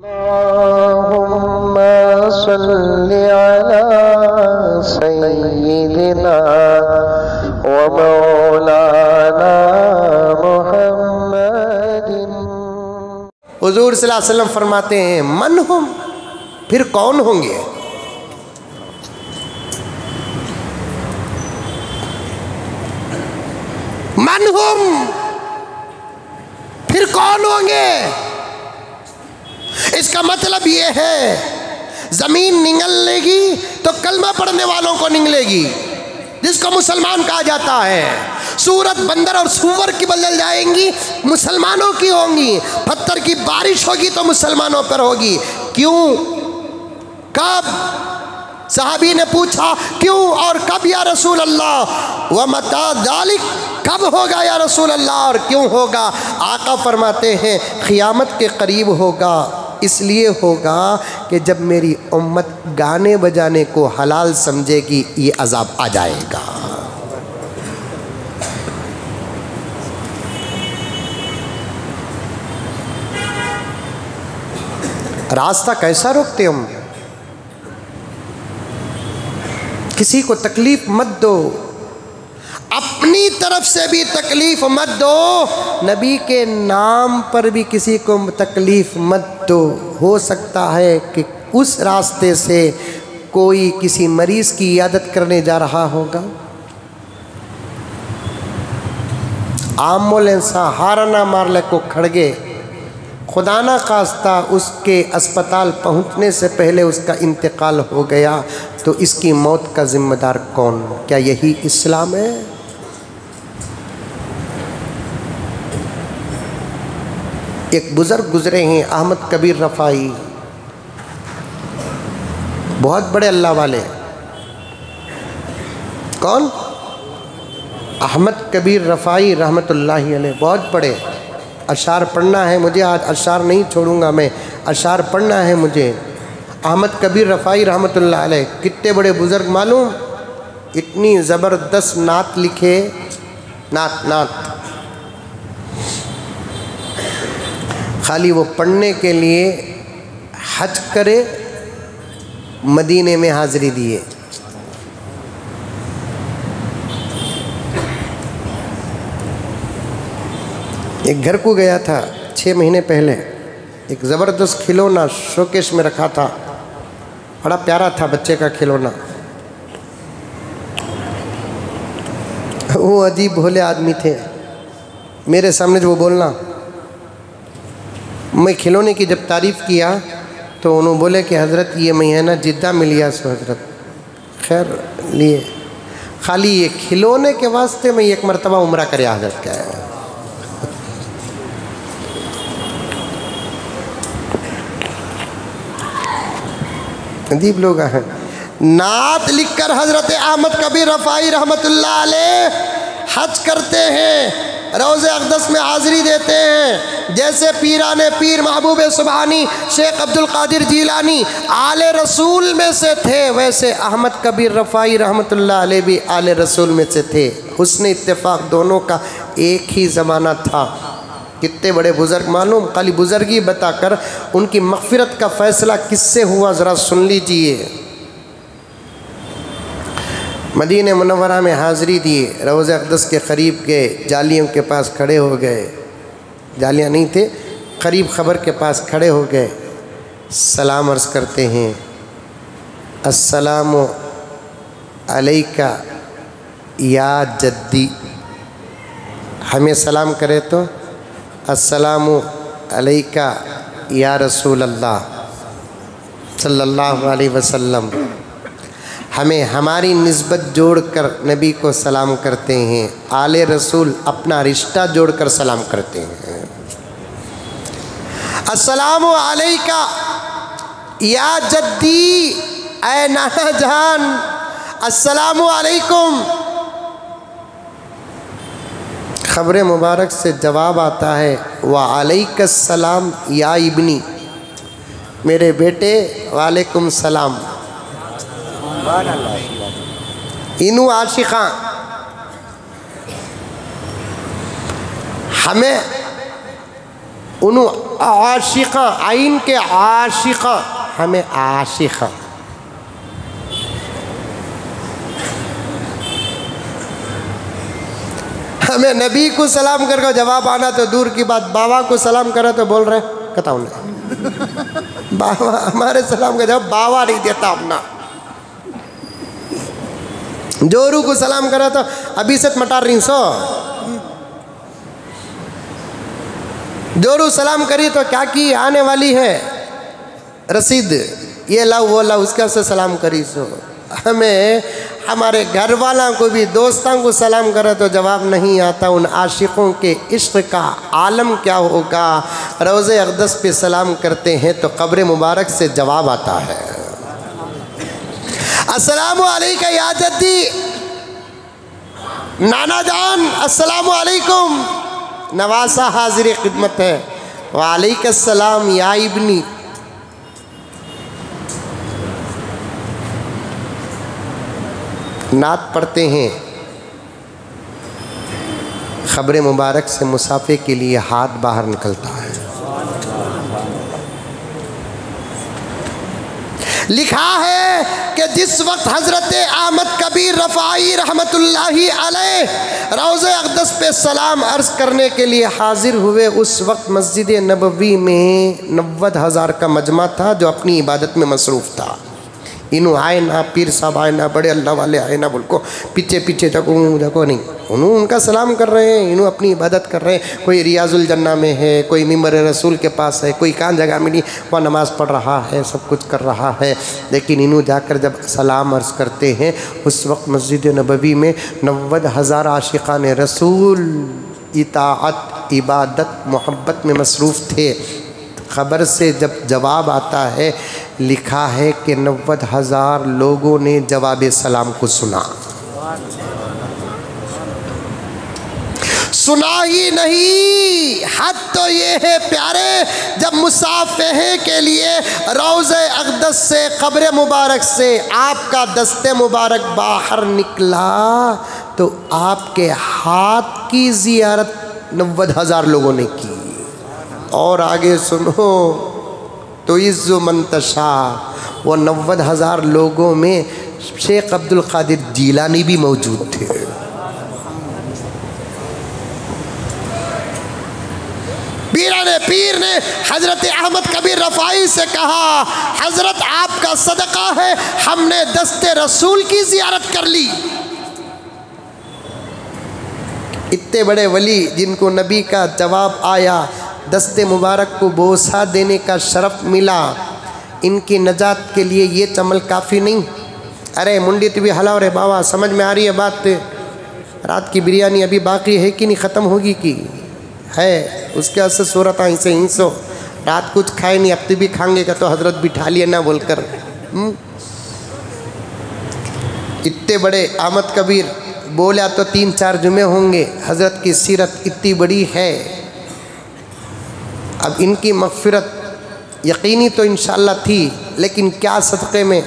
अल्लाहुम्मा सल्लि अला सय्यिदिना व मौलाना मुहम्मदिन। हुजूर सल्लल्लाहु अलैहि वसल्लम फरमाते हैं, मन हुम, फिर कौन होंगे? मन हुम, फिर कौन होंगे? इसका मतलब ये है जमीन निगलेगी तो कलमा पढ़ने वालों को निगलेगी, जिसको मुसलमान कहा जाता है। सूरत बंदर और सूअर की बदल जाएंगी, मुसलमानों की होंगी। पत्थर की बारिश होगी तो मुसलमानों पर होगी। क्यों, कब? सहाबी ने पूछा क्यों और कब या रसूल अल्लाह? व मता दालिक, कब होगा या रसूल अल्लाह और क्यों होगा? आका फरमाते हैं क़ियामत के करीब होगा। इसलिए होगा कि जब मेरी उम्मत गाने बजाने को हलाल समझेगी, ये अजाब आ जाएगा। रास्ता कैसा रोकते हम? किसी को तकलीफ मत दो, अपनी तरफ से भी तकलीफ मत दो, नबी के नाम पर भी किसी को तकलीफ मत दो। हो सकता है कि उस रास्ते से कोई किसी मरीज़ की इयादत करने जा रहा होगा। आमोल इंसान हारना मारले को खड़गे, खुदा ना खास्ता उसके अस्पताल पहुंचने से पहले उसका इंतकाल हो गया, तो इसकी मौत का जिम्मेदार कौन? क्या यही इस्लाम है? एक बुज़ुर्ग गुजरे हैं, अहमद कबीर रफ़ाई, बहुत बड़े अल्लाह वाले। कौन? अहमद कबीर रफ़ाई रहमतुल्लाहि अलैह, बहुत बड़े। अशार पढ़ना है मुझे, आज अशार नहीं छोड़ूंगा मैं, अशार पढ़ना है मुझे। अहमद कबीर रफ़ाई रहमतुल्लाह अलैह कितने बड़े बुज़ुर्ग मालूम? इतनी ज़बरदस्त नात लिखे, नात खाली वो पढ़ने के लिए हज करे, मदीने में हाज़िरी दिए। एक घर को गया था 6 महीने पहले, एक ज़बरदस्त खिलौना शोकेश में रखा था, बड़ा प्यारा था बच्चे का खिलौना। वो अजीब भोले आदमी थे, मेरे सामने जो वो बोलना, मैं खिलौने की जब तारीफ़ किया तो उन्होंने बोले कि हज़रत ये मैं है ना जिद्दा में लिया सो हज़रत, खैर लिए खाली ये खिलौने के वास्ते मैं एक मरतबा उम्रा करे हज़रत का है। अजीब लोग हैं। नात लिखकर हज़रत अहमद कबीर रफ़ाई रहमतुल्लाह अलैह हज करते हैं, रोज़े अक़दस में हाज़िरी देते हैं। जैसे पीराने पीर महबूब सुबहानी शेख अब्दुल कादिर जीलानी आले रसूल में से थे, वैसे अहमद कबीर रफ़ाई रहमतुल्लाह अलैह भी आले रसूल में से थे। हुस्न इत्तेफाक दोनों का एक ही ज़माना था। कितने बड़े बुज़ुर्ग मालूम? खाली बुज़ुर्गी बताकर उनकी मग़फ़िरत का फ़ैसला किससे हुआ ज़रा सुन लीजिए। मदीने मुनव्वरा में हाज़िरी दिए, रोज़े अक़दस के क़रीब गए, जालियों के पास खड़े हो गए, जालियाँ नहीं थे, क़रीब ख़बर के पास खड़े हो गए, सलाम अर्ज़ करते हैं, अस्सलामु अलैका या जद्दी। हमें सलाम करे तो अस्सलामु अलैका या रसूल अल्लाह सल्लल्लाहु अलैहि वसल्लम। हमें हमारी निस्बत जोड़कर नबी को सलाम करते हैं, आले रसूल अपना रिश्ता जोड़कर सलाम करते हैं। अस्सलामु अलैका या जद्दी, ऐ नाना जान, अस्सलामु अलैकुम। खबरे मुबारक से जवाब आता है व अलैकुस्सलाम या इब्नी, मेरे बेटे वालेकुम सलाम। इनु आशिक़ा, हमें उन आशिका, आइन के आशिका, हमें आशिका। हमें नबी को सलाम करके जवाब आना तो दूर की बात, बाबा को सलाम करा तो बोल रहे कताऊ ने बाबा, हमारे सलाम का जवाब बाबा नहीं देता अपना। जोरू को सलाम करा तो अभी से मटार रही सो, जोरू सलाम करी तो क्या की आने वाली है रसीद, ये लाओ वो लाओ, उसका से सलाम करी सो। हमें हमारे घर वालों को भी, दोस्तों को सलाम करे तो जवाब नहीं आता। उन आशिकों के इश्क का आलम क्या होगा। रोज़े अक़दस पे सलाम करते हैं तो कब्र मुबारक से जवाब आता है, अस्सलामु अलैका या जद्दी, नाना जान अस्सलामु अलैकुम। नवासा हाजिर खिदमत है, वालेकुम सलाम या इब्नी। नात पढ़ते हैं, ख़ब्र मुबारक से मुसाफे के लिए हाथ बाहर निकलता है। लिखा है कि जिस वक्त हज़रत अहमद कबीर रफ़ाई रहमतुल्लाहि अलैह रोज़े अक़दस पे सलाम अर्ज़ करने के लिए हाजिर हुए, उस वक्त मस्जिद नबवी में 90,000 का मजमा था जो अपनी इबादत में मसरूफ़ था। इन्हों आए ना, पीर साहब आए ना, बड़े अल्लाह वाले आए ना, बोल को पीछे पीछे जगो नहीं, उन्होंने उनका सलाम कर रहे हैं, इन्हों अपनी इबादत कर रहे हैं। कोई रियाजुल जन्ना में है, कोई मिंबर रसूल के पास है, कोई कहाँ जगह मिली वहाँ नमाज़ पढ़ रहा है, सब कुछ कर रहा है। लेकिन इन्हों जाकर जब सलाम अर्ज़ करते हैं, उस वक्त मस्जिद नबवी में 90,000 आशिकान रसूल इताअत, इबादत, मोहब्बत में मसरूफ़ थे। ख़बर से जब जवाब आता है, लिखा है कि 90,000 लोगों ने जवाब सलाम को सुना। सुना ही नहीं, हद तो ये है प्यारे, जब मुसाफिहे के लिए रोज़े अक़दस से, क़ब्र मुबारक से आपका दस्ते मुबारक बाहर निकला तो आपके हाथ की ज़ियारत 90,000 लोगों ने की। और आगे सुनो, तो इज़्ज़ु मंतशा, वो 90,000 लोगों में शेख अब्दुल कादिर जीलानी भी मौजूद थे। पीर ने हज़रत अहमद कबीर रफ़ाई से कहा, हज़रत आपका सदका है, हमने दस्ते रसूल की ज़ियारत कर ली। इतने बड़े वली जिनको नबी का जवाब आया, दस्ते मुबारक को बोसा देने का शरफ़ मिला, इनकी नजात के लिए ये चमल काफ़ी नहीं। अरे मुंडी तो भी हलाओ रे बाबा, समझ में आ रही है बात? रात की बिरयानी अभी बाकी है कि नहीं, ख़त्म होगी कि है? उसके असर सूरत ऐसे हिंसो, रात कुछ खाए नहीं, अब तो भी खाएंगे का तो हज़रत बिठा लिए ना बोलकर। इतने बड़े अहमद कबीर बोला तो 3-4 जुमे होंगे। हज़रत की सीरत इतनी बड़ी है। अब इनकी मग़फ़िरत यकीनी तो इंशाअल्लाह थी, लेकिन क्या सदक़े में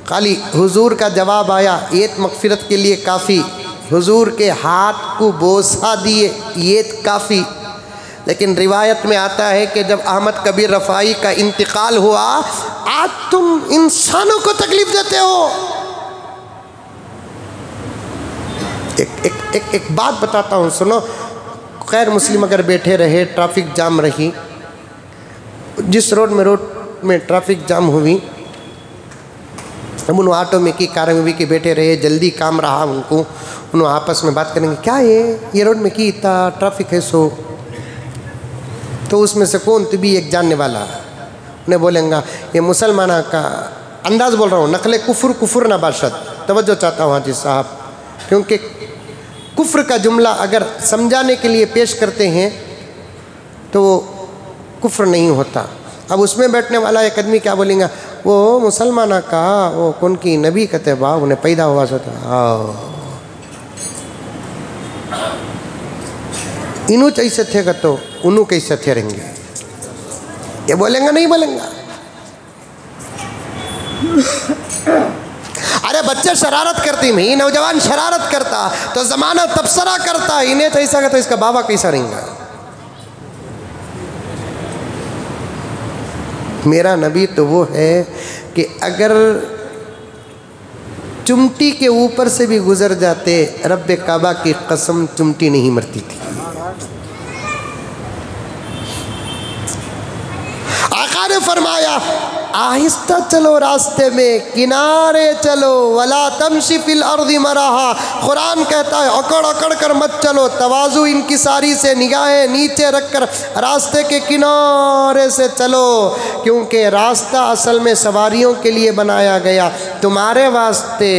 खाली हुजूर का जवाब आया, ये मग़फ़िरत के लिए काफ़ी। हुजूर के हाथ को बोसा दिए, ये काफ़ी। लेकिन रिवायत में आता है कि जब अहमद कबीर रफ़ाई का इंतकाल हुआ, आज तुम इंसानों को तकलीफ़ देते हो। एक बात बताता हूँ, सुनो। खैर मुस्लिम अगर बैठे रहे, ट्रैफिक जाम रही, जिस रोड में ट्रैफिक जाम हुई, हम उन ऑटो में की, कार में भी कि बैठे रहे, जल्दी काम रहा उनको, उन्होंने आपस में बात करेंगे, क्या ये रोड में की इतना ट्रैफिक है सो। तो उसमें से कौन तो भी एक जानने वाला उन्हें बोलेंगे, ये मुसलमाना का अंदाज़ बोल रहा हूँ, नकले कुफ्र ना बाशत। तवज्जो चाहता हूँ हाजी साहब, क्योंकि कुफ्र का जुमला अगर समझाने के लिए पेश करते हैं तो वो कुफ्र नहीं होता। अब उसमें बैठने वाला एक आदमी क्या बोलेंगे, वो मुसलमाना का वो कौन की नबी कहते बा उन्हें पैदा हुआ सो था, इनू कैसे थे तो उन्हों कैसे थे रहेंगे, ये बोलेंगे नहीं बोलेंगे। अरे बच्चे शरारत करती नहीं, नौजवान शरारत करता तो ज़माना तबसरा करता, इन्हें तो ऐसा कहता, इसका बाबा कैसा रहेंगे। मेरा नबी तो वो है कि अगर चुमटी के ऊपर से भी गुजर जाते, रब्बे काबा की कसम चुमटी नहीं मरती थी। आका ने फरमाया आहिस्ता चलो रास्ते में, किनारे चलो, वला तमशी फिल अर्दी मराहा। कुरान कहता है अकड़ अकड़ कर मत चलो, तवाज़ु इनकिसारी से निगाहें नीचे रखकर रास्ते के किनारे से चलो, क्योंकि रास्ता असल में सवारियों के लिए बनाया गया, तुम्हारे वास्ते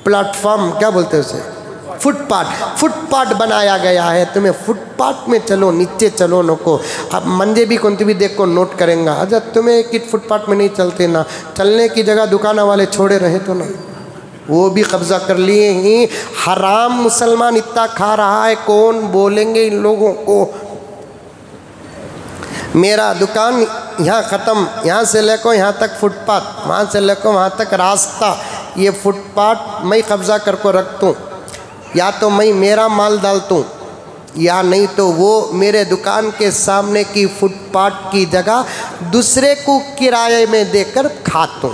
प्लेटफॉर्म क्या बोलते हैं उसे, फुटपाथ बनाया गया है, तुम्हें फुटपाथ में चलो, नीचे चलो नको। अब मंजे भी कौन भी देख को नोट करेंगे, अच्छा तुम्हें कि फुटपाथ में नहीं चलते ना, चलने की जगह दुकान वाले छोड़े रहे तो ना, वो भी कब्जा कर लिए ही। हराम मुसलमान इतना खा रहा है, कौन बोलेंगे इन लोगों को। मेरा दुकान यहाँ ख़त्म, यहाँ से लेको यहाँ तक फुटपाथ, वहाँ से लेको वहाँ तक रास्ता, ये फुटपाथ मैं कब्जा कर को रखतूँ, या तो मैं मेरा माल डालतूँ, या नहीं तो वो मेरे दुकान के सामने की फुटपाथ की जगह दूसरे को किराए में देकर खातूँ।